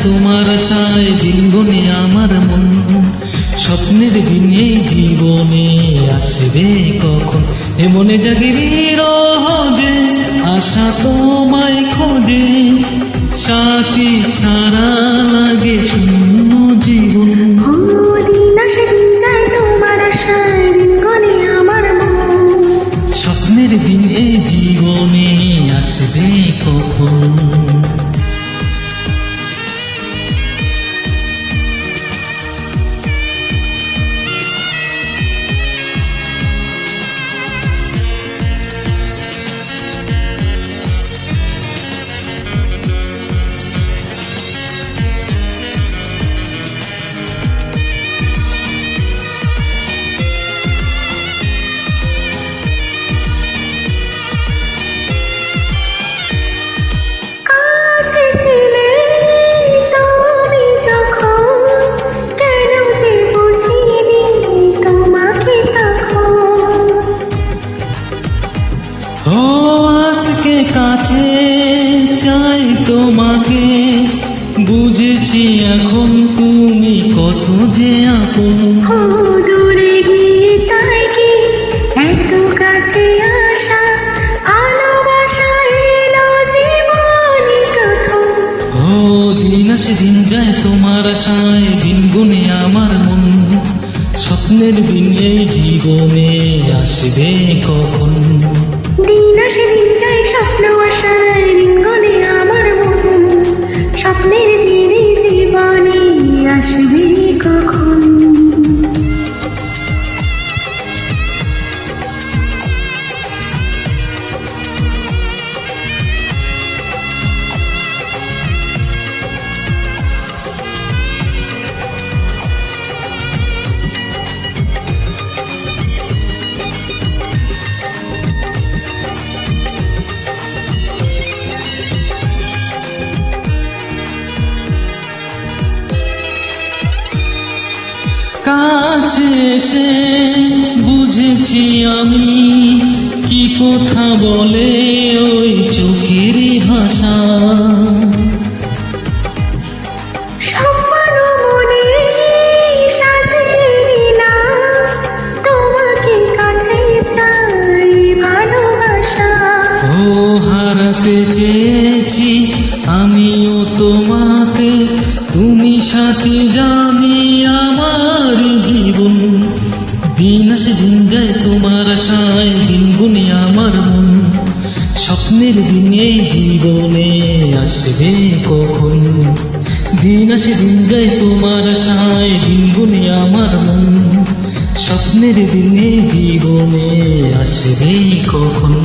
তোমার আশায় দিন গুনে আমার মন, স্বপ্নের দিন এই জীবনে আসবে কখন? এ মনে জাগিবি রোজে আশা তোমায় খোঁজে, সাথী ছাড়া লাগে শূন্য জীবন। দিন আসে দিন যায় তোমার আশায় দিন গনে আমার মন, স্বপ্নের দিন এই জীবনে আসবে কখন? কাছে ছিলে তুমি যখন, কেন যে বুঝিনি তোমাকে তখন। ও আজকে কাছে চাই তোমাকে, বুঝেছি এখন তুমি কত যে আপন। দূরে গিয়ে তাই কি এত কাছে আসা, ভালোবাসা এলো জীবনে প্রথম। ও দিন আসে দিন যায় তোমার আশায় দিন গুনে আমার মন, স্বপ্নের দিন এই জীবনে আসবে কখন? দিন আসে দিন যায় স্বপ্ন আশায় দিন গনে আমার মন, স্বপ্নের দিন এই জীবনে আসবে কখন? কাছে এসে বুঝেছি আমি কি কথা বলে ওই চোখের ভাষা। স্বপ্ন মনে সাজিয়ে নিলাম, তোমাকে কাছে চাই ভালোবাসা। ও হারাতে চেয়েছি আমিও তোমাকে, তুমি সাথে জানি আমার জীবন। দিন আসে দিন যায় তোমার আশায় দিন গুনে আমার মন, স্বপ্নের দিন এই জীবনে আসবে কখন? দিন আসে দিন যায় তোমার আশায় দিন গুনে আমার মন, স্বপ্নের দিন এই জীবনে আসবে কখন?